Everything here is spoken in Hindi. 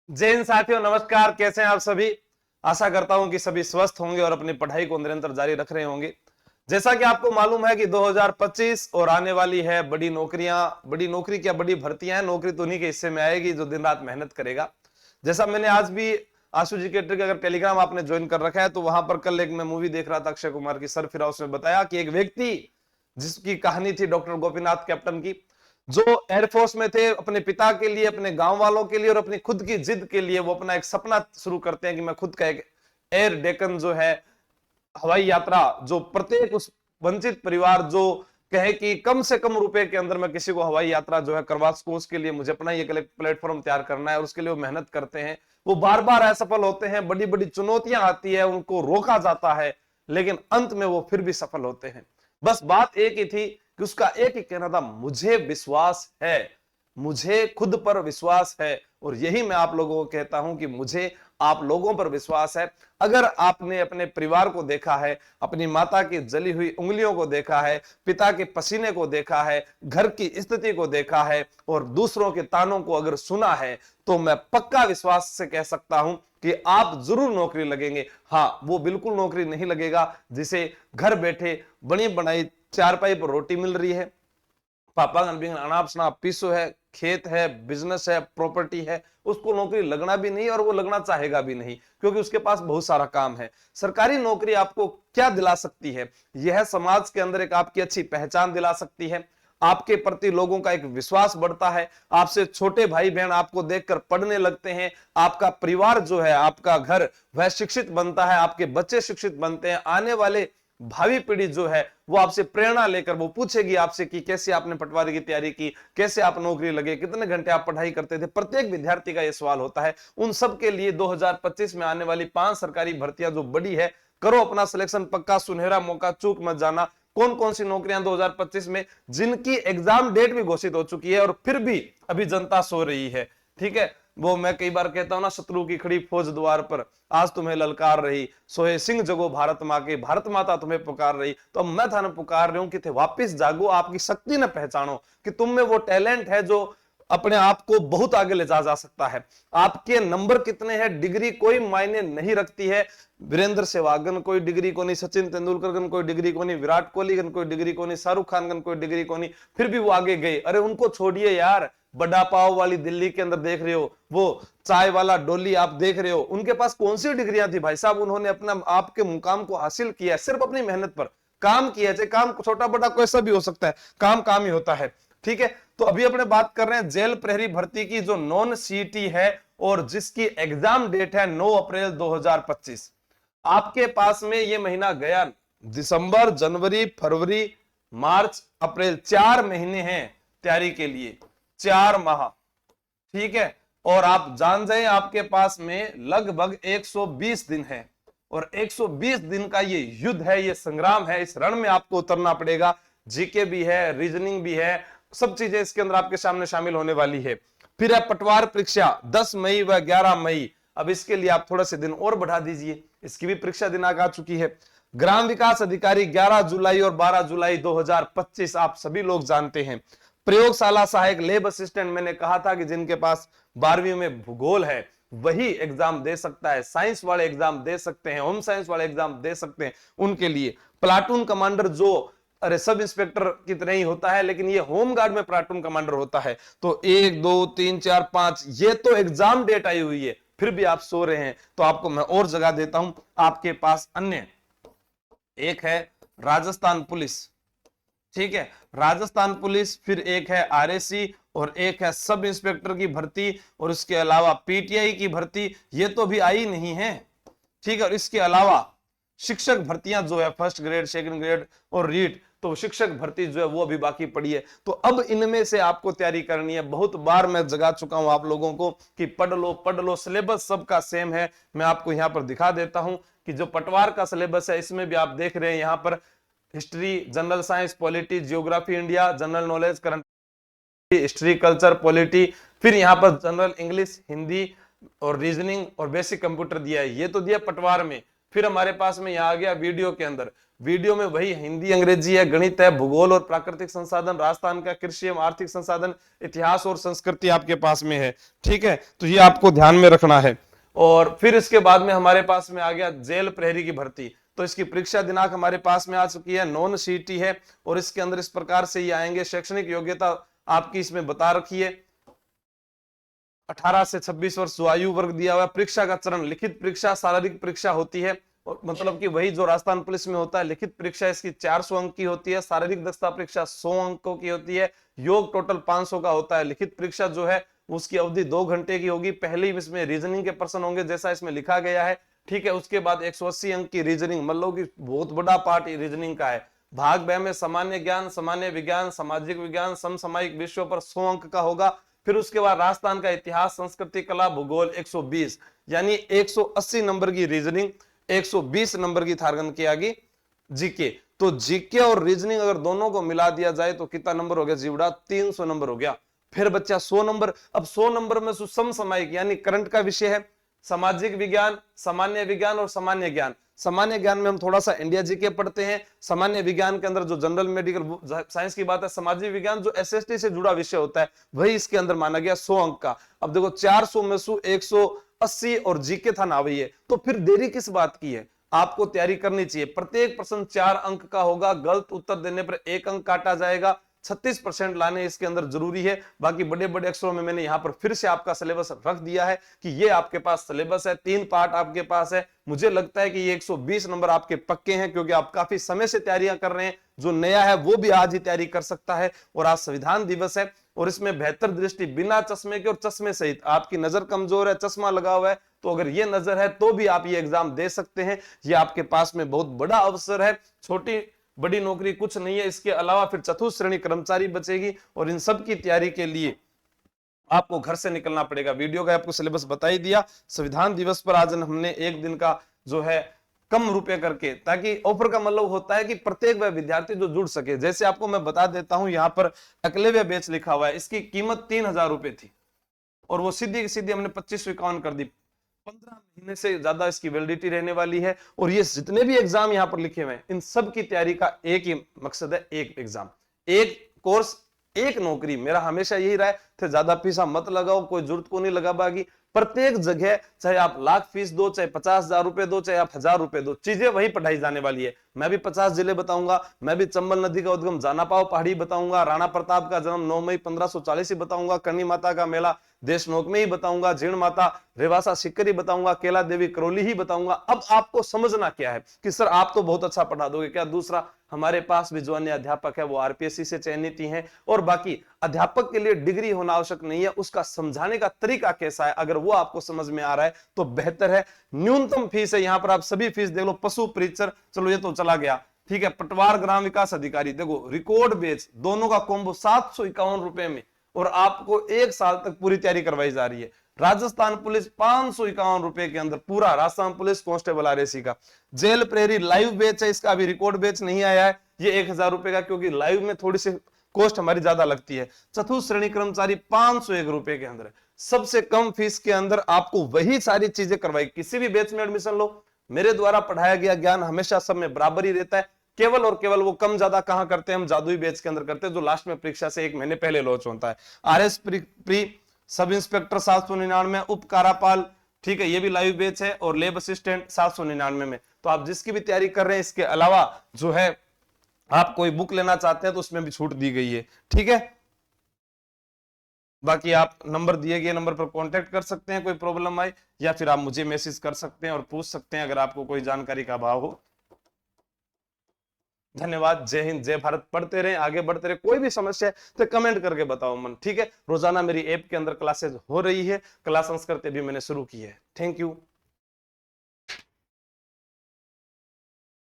जय हिंद साथियों, नमस्कार। कैसे हैं आप सभी। आशा करता हूं कि सभी स्वस्थ होंगे और अपनी पढ़ाई को निरंतर जारी रख रहे होंगे। जैसा कि आपको मालूम है कि 2025 और आने वाली है बड़ी नौकरियां, बड़ी नौकरी क्या बड़ी भर्तियां हैं। नौकरी तो उन्हीं के हिस्से में आएगी जो दिन रात मेहनत करेगा। जैसा मैंने आज भी आशु जी के ट्रिक, अगर टेलीग्राम आपने ज्वाइन कर रखा है तो वहां पर कल एक मैं मूवी देख रहा था अक्षय कुमार की, सर फिरा, उसमें बताया कि एक व्यक्ति जिसकी कहानी थी डॉक्टर गोपीनाथ कैप्टन की, जो एयरफोर्स में थे, अपने पिता के लिए, अपने गांव वालों के लिए और अपनी खुद की जिद के लिए वो अपना एक सपना शुरू करते हैं कि मैं खुद का एक एयर डेकन जो है हवाई यात्रा, जो प्रत्येक उस वंचित परिवार जो कहे कि कम से कम रुपए के अंदर मैं किसी को हवाई यात्रा जो है करवा सकूं, उसके लिए मुझे अपना ये प्लेटफॉर्म तैयार करना है और उसके लिए वो मेहनत करते हैं। वो बार बार असफल होते हैं, बड़ी बड़ी चुनौतियां आती है, उनको रोका जाता है, लेकिन अंत में वो फिर भी सफल होते हैं। बस बात एक ही थी कि उसका एक ही कहना था, मुझे विश्वास है, मुझे खुद पर विश्वास है। और यही मैं आप लोगों को कहता हूं कि मुझे आप लोगों पर विश्वास है। अगर आपने अपने परिवार को देखा है, अपनी माता की जली हुई उंगलियों को देखा है, पिता के पसीने को देखा है, घर की स्थिति को देखा है और दूसरों के तानों को अगर सुना है, तो मैं पक्का विश्वास से कह सकता हूं कि आप जरूर नौकरी लगेंगे। हाँ, वो बिल्कुल नौकरी नहीं लगेगा जिसे घर बैठे बनी बनाई चारपाई पर रोटी मिल रही है, पापा अनाप शनाप पीसो है, खेत है, बिजनेस है, प्रॉपर्टी है, उसको नौकरी लगना भी नहीं और वो लगना चाहेगा भी नहीं, क्योंकि उसके पास बहुत सारा काम है। सरकारी नौकरी आपको क्या दिला सकती है? यह समाज के अंदर एक आपकी अच्छी पहचान दिला सकती है, आपके प्रति लोगों का एक विश्वास बढ़ता है, आपसे छोटे भाई बहन आपको देखकर पढ़ने लगते हैं, आपका परिवार जो है, आपका घर, वह शिक्षित बनता है, आपके बच्चे शिक्षित बनते हैं। आने वाले भावी पीढ़ी जो है वो आपसे प्रेरणा लेकर वो पूछेगी आपसे कि कैसे आपने पटवारी की तैयारी की, कैसे आप नौकरी लगे, कितने घंटे आप पढ़ाई करते थे। प्रत्येक विद्यार्थी का यह सवाल होता है। उन सब के लिए 2025 में आने वाली 5 सरकारी भर्तियां जो बड़ी है, करो अपना सिलेक्शन पक्का, सुनहरा मौका चूक मत जाना। कौन कौन सी नौकरियां 2025 में, जिनकी एग्जाम डेट भी घोषित हो चुकी है और फिर भी अभी जनता सो रही है। ठीक है, वो मैं कई बार कहता हूं ना, शत्रु की खड़ी फौज द्वार पर आज तुम्हें ललकार रही, सोए सिंह जगो भारत माँ के, भारत माता तुम्हें पुकार रही। तो अब मैं थाने पुकार रही हूं कि थे वापिस जागो, आपकी शक्ति न पहचानो कि तुम में वो टैलेंट है जो अपने आप को बहुत आगे ले जा सकता है। आपके नंबर कितने हैं, डिग्री कोई मायने नहीं रखती है। वीरेंद्र सहवाग कोई डिग्री को नहीं, सचिन तेंदुलकर कोई डिग्री को नहीं, विराट कोहली कोई डिग्री को नहीं, शाहरुख खान कोई डिग्री को नहीं, फिर भी वो आगे गए। अरे उनको छोड़िए यार, बड़ा पाव वाली दिल्ली के अंदर देख रहे हो, वो चाय वाला डोली आप देख रहे हो, उनके पास कौन सी डिग्रियां थी भाई साहब? उन्होंने अपना आपके मुकाम को हासिल किया सिर्फ अपनी मेहनत पर। काम किया, चाहे काम छोटा बड़ा कैसा भी हो सकता है, काम काम ही होता है। ठीक है, तो अभी अपने बात कर रहे हैं जेल प्रहरी भर्ती की, जो नॉन सीटी है और जिसकी एग्जाम डेट है 9 अप्रैल 2025। आपके पास में ये महीना गया, दिसंबर, जनवरी, फरवरी, मार्च, अप्रैल, 4 महीने हैं तैयारी के लिए, 4 माह। ठीक है, और आप जान जाए आपके पास में लगभग 120 दिन है और 120 दिन का ये युद्ध है, ये संग्राम है। इस रण में आपको उतरना पड़ेगा। जीके भी है, रीजनिंग भी है, सब चीजें इसके अंदर आपके सामने शामिल होने वाली है। फिर है पटवार परीक्षा 10 मई व 11 मई। अब इसके लिए आप थोड़ा से दिन और बढ़ा दीजिए, इसकी भी परीक्षा दिनांक आ चुकी है। ग्राम विकास अधिकारी 11 जुलाई और 12 जुलाई 2025 आप सभी लोग जानते हैं। प्रयोगशाला सहायक, लैब असिस्टेंट, मैंने कहा था कि जिनके पास 12वीं में भूगोल है वही एग्जाम दे सकता है, साइंस वाले एग्जाम दे सकते हैं, होम साइंस वाले एग्जाम दे सकते हैं, उनके लिए। प्लाटून कमांडर, जो अरे सब इंस्पेक्टर की तरह ही होता है लेकिन ये होम गार्ड में प्लाटून कमांडर होता है। तो 1 2 3 4 5 ये तो एग्जाम डेट आई हुई है, फिर भी आप सो रहे हैं। तो आपको मैं और जगह देता हूं, आपके पास अन्य एक है राजस्थान पुलिस। ठीक है, राजस्थान पुलिस, फिर एक है आरएसी और एक है सब इंस्पेक्टर की भर्ती, और इसके अलावा पीटीआई की भर्ती, ये तो भी आई नहीं है। ठीक है, और इसके अलावा शिक्षक भर्तियां जो है फर्स्ट ग्रेड, सेकंड ग्रेड और रीट, तो शिक्षक भर्ती जो है वो अभी बाकी पड़ी है। तो अब इनमें से आपको तैयारी करनी है। बहुत बार मैं जगा चुका हूं आप लोगों को कि पढ़ लो पढ़ लो, सिलेबस सबका सेम है। मैं आपको यहां पर दिखा देता हूं कि जो पटवार का सिलेबस है इसमें भी आप देख रहे हैं यहां पर history, general science, polity, geography India, general knowledge, current history, culture, polity, फिर यहां पर जनरल इंग्लिश, हिंदी और रीजनिंग और बेसिक कंप्यूटर दिया है, ये तो दिया पटवार में। फिर हमारे पास में यहाँ आ गया वीडियो के अंदर, वीडियो में वही हिंदी अंग्रेजी है, गणित है, भूगोल और प्राकृतिक संसाधन, राजस्थान का कृषि एवं आर्थिक संसाधन, इतिहास और संस्कृति आपके पास में है। ठीक है, तो ये आपको ध्यान में रखना है। और फिर इसके बाद में हमारे पास में आ गया जेल प्रहरी की भर्ती। तो इसकी परीक्षा दिनांक हमारे पास में आ चुकी है, नॉन सीटी है, और इसके अंदर इस प्रकार से ये आएंगे। शैक्षणिक योग्यता आपकी इसमें बता रखी है, 18 से 26 वर्ष जो आयु वर्ग दिया हुआ है। परीक्षा का चरण लिखित परीक्षा, शारीरिक परीक्षा होती है, और मतलब कि वही जो राजस्थान पुलिस में होता है। लिखित परीक्षा इसकी 400 अंक की होती है, शारीरिक दक्षता परीक्षा 100 अंकों की होती है, योग टोटल 500 का होता है। लिखित परीक्षा जो है उसकी अवधि 2 घंटे की होगी। पहले ही इसमें रीजनिंग के प्रश्न होंगे जैसा इसमें लिखा गया है। ठीक है, उसके बाद 180 अंक की रीजनिंग, मतलब कि बहुत बड़ा पार्ट रीजनिंग का है। भाग ब में सामान्य ज्ञान, सामान्य विज्ञान, सामाजिक विज्ञान, समसामयिक विषयों पर 100 अंक का होगा। फिर उसके बाद राजस्थान का इतिहास, संस्कृति, कला, भूगोल 120, यानी 180 नंबर की रीजनिंग, 120 नंबर की थारगन की आगे जीके। तो जीके और रीजनिंग अगर दोनों को मिला दिया जाए तो कितना नंबर हो गया जीवड़ा? 300 नंबर हो गया। फिर बच्चा 100 नंबर। अब 100 नंबर में समसामयिक यानी करंट का विषय है, सामाजिक विज्ञान, सामान्य विज्ञान और सामान्य ज्ञान। सामान्य ज्ञान में हम थोड़ा सा इंडिया जीके पढ़ते हैं। सामान्य विज्ञान के अंदर जो जनरल मेडिकल साइंस की बात है, सामाजिक विज्ञान जो एसएसटी से जुड़ा विषय होता है वही इसके अंदर माना गया 100 अंक का। अब देखो 400 में से 180 और जीके था ना वही है, तो फिर देरी किस बात की है? आपको तैयारी करनी चाहिए। प्रत्येक प्रश्न 4 अंक का होगा, गलत उत्तर देने पर 1 अंक काटा जाएगा। 36% लाने इसके अंदर जरूरी है। बाकी बड़े बड़े अक्षरों में मैंने यहाँ पर फिर से आपका सिलेबस रख दिया है कि ये आपके पास सिलेबस है, 3 पार्ट आपके पास है। मुझे लगता है कि ये 120 नंबर आपके पक्के हैं, क्योंकि आप काफी समय से तैयारियां कर रहे हैं। जो नया है वो भी आज ही तैयारी कर सकता है। और आज संविधान दिवस है, और इसमें बेहतर दृष्टि बिना चश्मे के और चश्मे सहित, आपकी नजर कमजोर है, चश्मा लगा हुआ है, तो अगर ये नजर है तो भी आप ये एग्जाम दे सकते हैं। ये आपके पास में बहुत बड़ा अवसर है। छोटी बड़ी नौकरी कुछ नहीं है। इसके अलावा फिर चतुर्थ श्रेणी कर्मचारी बचेगी, और इन सब की तैयारी के लिए आपको घर से निकलना पड़ेगा। वीडियो का आपको सिलेबस बता ही दिया। संविधान दिवस पर आज हमने 1 दिन का जो है कम रुपए करके, ताकि ऑफर का मतलब होता है कि प्रत्येक वह विद्यार्थी जो जुड़ सके। जैसे आपको मैं बता देता हूं, यहाँ पर एकलव्य बैच लिखा हुआ है, इसकी कीमत 3000 रुपए थी, और वो सीधी सीधी हमने 2551 कर दी। 15 महीने से ज्यादा इसकी वैलिडिटी रहने वाली है। और ये जितने भी एग्जाम यहाँ पर लिखे हुए हैं, इन सब की तैयारी का एक ही मकसद है, एक एग्जाम, एक कोर्स, एक नौकरी। मेरा हमेशा यही रहा है, ज्यादा पैसा मत लगाओ, कोई जरूरत को नहीं लगा बागी। प्रत्येक जगह चाहे आप लाख फीस दो, चाहे 50,000 रुपए दो, चाहे आप 1000 रुपए दो, चीजें वही पढ़ाई जाने वाली है। मैं भी 50 जिले बताऊंगा, मैं भी चंबल नदी का उद्गम जाना पाओ पहाड़ी बताऊंगा, राणा प्रताप का जन्म 9 मई 1540 ही बताऊंगा, करणी माता का मेला देशनोक में ही बताऊंगा, जीर्ण माता रेवासा सिक्करी बताऊंगा, केला देवी करौली ही बताऊंगा। अब आपको समझना क्या है कि सर आप तो बहुत अच्छा पढ़ा दोगे क्या? दूसरा, हमारे पास भी जो अन्य अध्यापक है वो आरपीएससी से चयनित ही हैं। और बाकी अध्यापक के लिए डिग्री होना आवश्यक नहीं है, उसका समझाने का तरीका कैसा है, अगर वो आपको समझ में आ रहा है तो बेहतर है। न्यूनतम फीस है, यहाँ पर आप सभी फीस देख लो। पशु परीक्षक, चलो ये तो चला गया, ठीक है। पटवार ग्राम विकास अधिकारी, देखो रिकॉर्ड बेच, दोनों का कॉम्बो 751 रुपए में, और आपको 1 साल तक पूरी तैयारी करवाई जा रही है। राजस्थान पुलिस 551 रुपए के अंदर पूरा, राजस्थान पुलिस कांस्टेबल आरएसी का। जेल प्रहरी लाइव बेच है, इसका अभी रिकॉर्ड बेच नहीं आया है, ये 1000 रुपए का, क्योंकि लाइव में थोड़ी सी कॉस्ट हमारी ज्यादा लगती है। चतुर्थ श्रेणी कर्मचारी 501 रुपए के अंदर है। सबसे कम फीस के अंदर आपको वही सारी चीजें करवाई। किसी भी बैच में एडमिशन लो, मेरे द्वारा पढ़ाया गया ज्ञान हमेशा सब में बराबर ही रहता है। केवल और केवल वो कम ज्यादा कहां करते हैं, हम जादुई बैच के अंदर करते हैं, जो लास्ट में परीक्षा से 1 महीने पहले लॉन्च होता है। आरएस प्री सब इंस्पेक्टर 799, उप कारापाल, ठीक है, ये भी लाइव बैच है। और लेब असिस्टेंट 799 में। तो आप जिसकी भी तैयारी कर रहे हैं, इसके अलावा जो है आप कोई बुक लेना चाहते हैं तो उसमें भी छूट दी गई है, ठीक है। बाकी आप नंबर दिए गए नंबर पर कांटेक्ट कर सकते हैं कोई प्रॉब्लम आए, या फिर आप मुझे मैसेज कर सकते हैं और पूछ सकते हैं अगर आपको कोई जानकारी का अभाव हो। धन्यवाद। जय हिंद, जय भारत। पढ़ते रहे, आगे बढ़ते रहे। कोई भी समस्या है तो कमेंट करके बताओ मन, ठीक है। रोजाना मेरी ऐप के अंदर क्लासेस हो रही है, क्लास संस्कृति भी मैंने शुरू की है। Thank you.